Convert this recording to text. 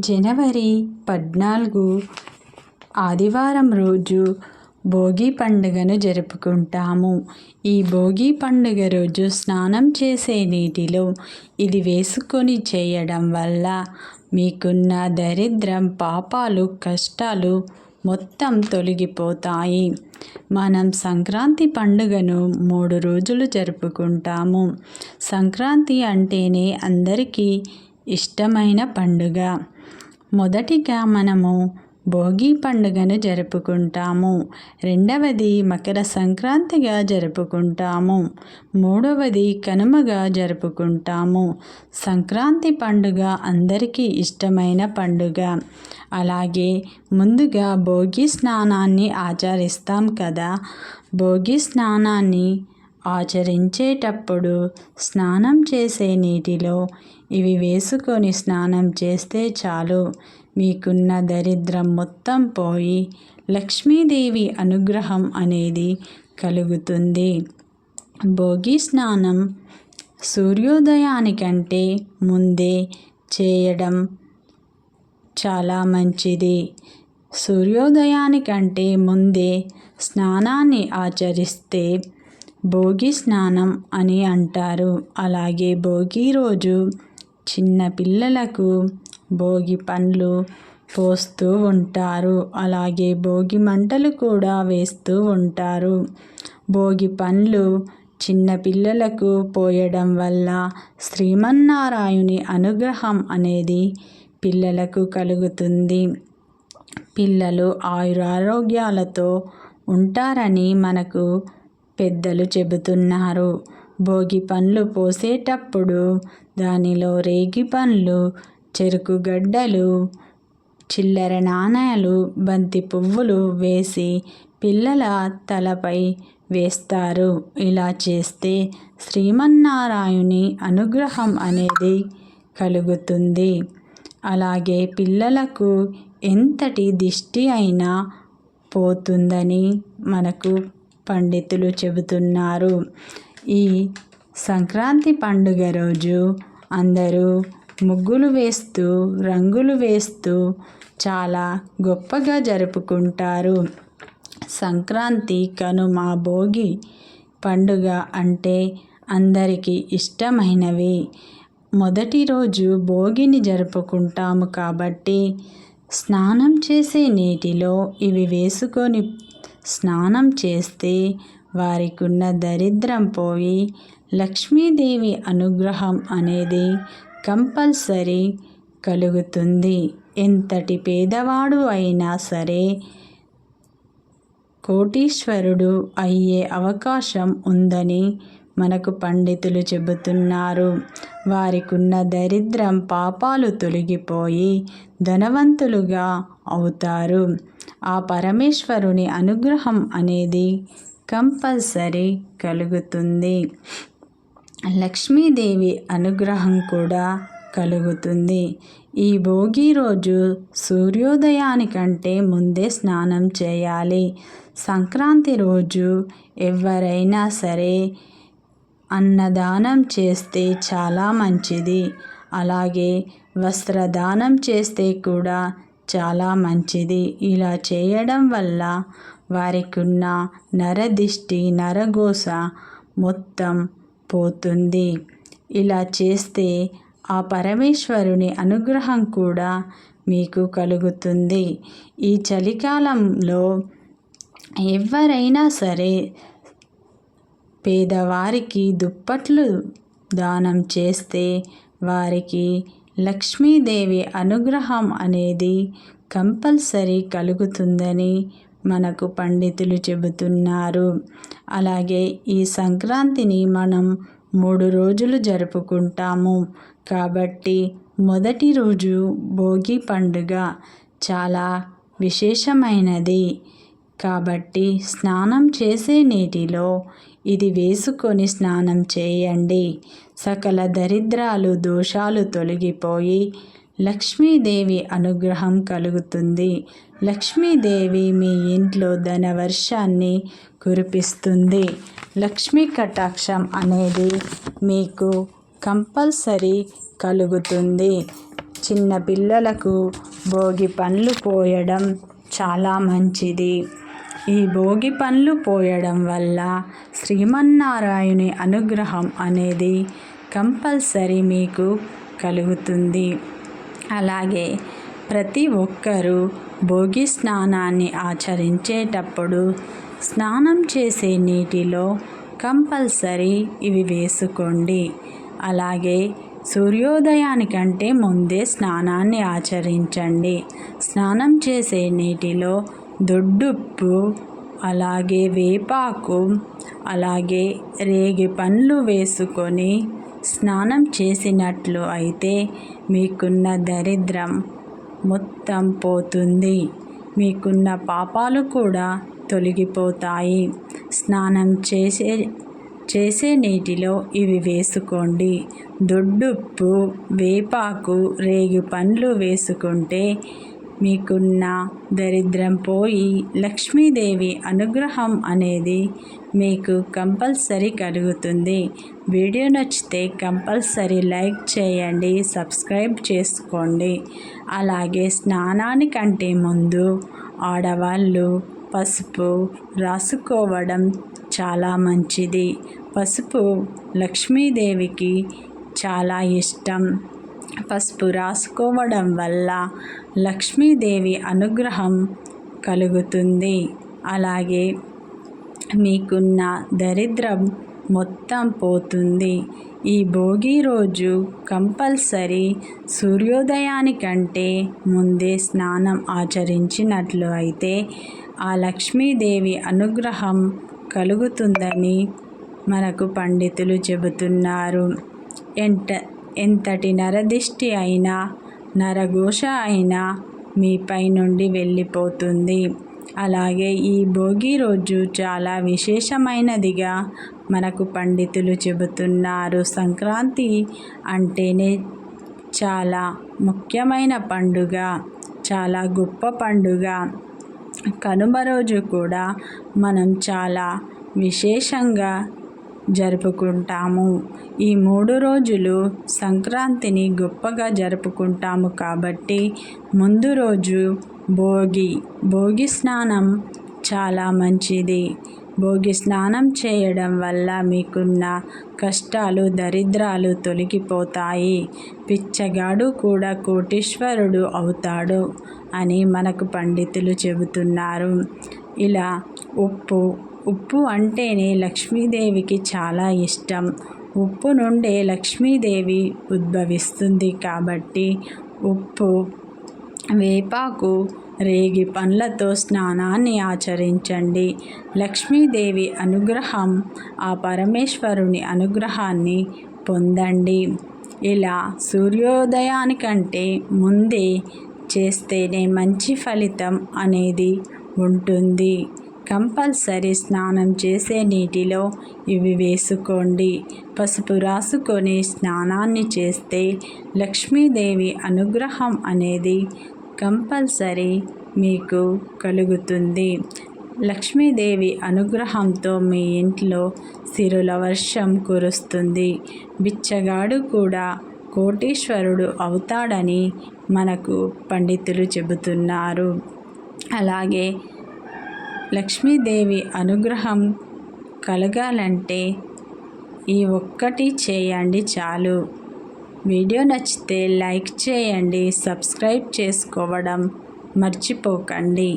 జనవరి 14 ఆదివారం రోజు భోగి పండుగను జరుపుకుంటాము. ఈ భోగి పండుగ రోజు స్నానం చేసే నీటిలో ఇది వేసుకొని చేయడం వల్ల మీకున్న దరిద్రం, పాపాలు, కష్టాలు మొత్తం తొలగిపోతాయి. మనం సంక్రాంతి పండుగను 3 రోజులు జరుపుకుంటాము. సంక్రాంతి అంటేనే అందరికీ ఇష్టమైన పండుగ. మొదటిగా మనము భోగి పండుగను జరుపుకుంటాము. రెండవది మకర సంక్రాంతిగా జరుపుకుంటాము. మూడవది కనుమగా జరుపుకుంటాము. సంక్రాంతి పండుగ అందరికీ ఇష్టమైన పండుగ. అలాగే ముందుగా భోగి స్నానాన్ని ఆచరిస్తాం కదా. భోగి స్నానాన్ని ఆచరించేటప్పుడు స్నానం చేసే నీటిలో ఇవి వేసుకొని స్నానం చేస్తే చాలు, మీకున్న దరిద్రం మొత్తం పోయి లక్ష్మీదేవి అనుగ్రహం అనేది కలుగుతుంది. భోగి స్నానం సూర్యోదయానికంటే ముందే చేయడం చాలా మంచిది. సూర్యోదయానికంటే ముందే స్నానాన్ని ఆచరిస్తే భోగి స్నానం అని అంటారు. అలాగే భోగి రోజు చిన్న పిల్లలకు భోగి పండ్లు పోస్తూ ఉంటారు. అలాగే భోగి మంటలు కూడా వేస్తూ ఉంటారు. భోగి పండ్లు చిన్న పిల్లలకు పోయడం వల్ల శ్రీమన్నారాయుని అనుగ్రహం అనేది పిల్లలకు కలుగుతుంది. పిల్లలు ఆయురారోగ్యాలతో ఉంటారని మనకు పెద్దలు చెబుతున్నారు. భోగి పండ్లు పోసేటప్పుడు దానిలో రేగి పండ్లు, చెరుకు గడ్డలు, చిల్లర నాణేలు, బంతి పువ్వులు వేసి పిల్లల తలపై వేస్తారు. ఇలా చేస్తే శ్రీమన్నారాయుని అనుగ్రహం అనేది కలుగుతుంది. అలాగే పిల్లలకు ఎంతటి దిష్టి అయినా పోతుందని మనకు పండితులు చెబుతున్నారు. ఈ సంక్రాంతి పండుగ రోజు అందరూ ముగ్గులు వేస్తూ, రంగులు వేస్తూ చాలా గొప్పగా జరుపుకుంటారు. సంక్రాంతి, కనుమ, భోగి పండుగ అంటే అందరికీ ఇష్టమైనవి. మొదటి రోజు భోగిని జరుపుకుంటాము కాబట్టి స్నానం చేసే నీటిలో ఇవి వేసుకొని స్నానం చేస్తే వారికున్న దరిద్రం పోయి లక్ష్మీదేవి అనుగ్రహం అనేది కంపల్సరీ కలుగుతుంది. ఎంతటి పేదవాడు అయినా సరే కోటీశ్వరుడు అయ్యే అవకాశం ఉందని మనకు పండితులు చెబుతున్నారు. వారికున్న దరిద్రం, పాపాలు తొలగిపోయి ధనవంతులుగా అవుతారు. ఆ పరమేశ్వరుని అనుగ్రహం అనేది కంపల్సరీ కలుగుతుంది. లక్ష్మీదేవి అనుగ్రహం కూడా కలుగుతుంది. ఈ భోగి రోజు సూర్యోదయానికంటే ముందే స్నానం చేయాలి. సంక్రాంతి రోజు ఎవరైనా సరే అన్నదానం చేస్తే చాలా మంచిది. అలాగే వస్త్రదానం చేస్తే కూడా చాలా మంచిది. ఇలా చేయడం వల్ల వారికున్న నరదిష్టి, నరఘోష మొత్తం పోతుంది. ఇలా చేస్తే ఆ పరమేశ్వరుని అనుగ్రహం కూడా మీకు కలుగుతుంది. ఈ చలికాలంలో ఎవరైనా సరే పేదవారికి దుప్పట్లు దానం చేస్తే వారికి లక్ష్మీదేవి అనుగ్రహం అనేది కంపల్సరీ కలుగుతుందని మనకు పండితులు చెబుతున్నారు. అలాగే ఈ సంక్రాంతిని మనం 3 రోజులు జరుపుకుంటాము కాబట్టి మొదటి రోజు భోగి పండుగ చాలా విశేషమైనది. కాబట్టి స్నానం చేసే నీటిలో ఇది వేసుకొని స్నానం చేయండి. సకల దరిద్రాలు, దోషాలు తొలగిపోయి లక్ష్మీదేవి అనుగ్రహం కలుగుతుంది. లక్ష్మీదేవి మీ ఇంట్లో ధనవర్షాన్ని కురిపిస్తుంది. లక్ష్మీ కటాక్షం అనేది మీకు కంపల్సరీ కలుగుతుంది. చిన్న పిల్లలకు భోగి పండ్లు పోయడం చాలా మంచిది. ఈ భోగి పండ్లు పోయడం వల్ల శ్రీమన్నారాయణుని అనుగ్రహం అనేది కంపల్సరీ మీకు కలుగుతుంది. అలాగే ప్రతి ఒక్కరూ భోగి స్నానాన్ని ఆచరించేటప్పుడు స్నానం చేసే నీటిలో కంపల్సరీ ఇవి వేసుకోండి. అలాగే సూర్యోదయానికంటే ముందే స్నానాన్ని ఆచరించండి. స్నానం చేసే నీటిలో దొడ్డుప్పు, అలాగే వేపాకు, అలాగే రేగి పండ్లు వేసుకొని స్నానం చేసినట్లు అయితే మీకున్న దరిద్రం మొత్తం పోతుంది. మీకున్న పాపాలు కూడా తొలగిపోతాయి. స్నానం చేసే నీటిలో ఇవి వేసుకోండి. దొడ్డుప్పు, వేపాకు, రేగి పండ్లు వేసుకుంటే మీకున్న దరిద్రం పోయి లక్ష్మీదేవి అనుగ్రహం అనేది మీకు కంపల్సరీ కలుగుతుంది. వీడియో నచ్చితే కంపల్సరీ లైక్ చేయండి, సబ్స్క్రైబ్ చేసుకోండి. అలాగే స్నానానికంటే ముందు ఆడవాళ్ళు పసుపు రాసుకోవడం చాలా మంచిది. పసుపు లక్ష్మీదేవికి చాలా ఇష్టం. పసుపు రాసుకోవడం వల్ల లక్ష్మీదేవి అనుగ్రహం కలుగుతుంది. అలాగే మీకున్న దరిద్రం మొత్తం పోతుంది. ఈ భోగి రోజు కంపల్సరీ సూర్యోదయానికంటే ముందే స్నానం ఆచరించినట్లు అయితే ఆ లక్ష్మీదేవి అనుగ్రహం కలుగుతుందని మనకు పండితులు చెబుతున్నారు. ఎంతటి నరదిష్టి అయినా, నరఘోష అయినా మీపై నుండి వెళ్ళిపోతుంది. అలాగే ఈ భోగి రోజు చాలా విశేషమైనదిగా మనకు పండితులు చెబుతున్నారు. సంక్రాంతి అంటేనే చాలా ముఖ్యమైన పండుగ, చాలా గొప్ప పండుగ. కనుమ రోజు కూడా మనం చాలా విశేషంగా జరుపుకుంటాము. ఈ 3 రోజులు సంక్రాంతిని గొప్పగా జరుపుకుంటాము కాబట్టి ముందు రోజు భోగి స్నానం చాలా మంచిది. భోగి స్నానం చేయడం వల్ల మీకున్న కష్టాలు, దరిద్రాలు తొలగిపోతాయి. పిచ్చగాడు కూడా కోటీశ్వరుడు అవుతాడు అని మనకు పండితులు చెబుతున్నారు. ఇలా ఉప్పు అంటేనే లక్ష్మీదేవికి చాలా ఇష్టం. ఉప్పు నుండే లక్ష్మీదేవి ఉద్భవిస్తుంది కాబట్టి ఉప్పు, వేపాకు, రేగి పండ్లతో స్నానాన్ని ఆచరించండి. లక్ష్మీదేవి అనుగ్రహం, ఆ పరమేశ్వరుని అనుగ్రహాన్ని పొందండి. ఇలా సూర్యోదయానికంటే ముందే చేస్తేనే మంచి ఫలితం అనేది ఉంటుంది. కంపల్సరీ స్నానం చేసే నీటిలో ఇవి వేసుకోండి. పసుపు రాసుకొని స్నానాన్ని చేస్తే లక్ష్మీదేవి అనుగ్రహం అనేది కంపల్సరీ మీకు కలుగుతుంది. లక్ష్మీదేవి అనుగ్రహంతో మీ ఇంట్లో సిరుల వర్షం కురుస్తుంది. బిచ్చగాడు కూడా కోటీశ్వరుడు అవుతాడని మనకు పండితులు చెబుతున్నారు. అలాగే లక్ష్మీదేవి అనుగ్రహం కలగాలంటే ఈ ఒక్కటి చేయండి చాలు. వీడియో నచ్చితే లైక్ చేయండి, సబ్స్క్రైబ్ చేసుకోవడం మర్చిపోకండి.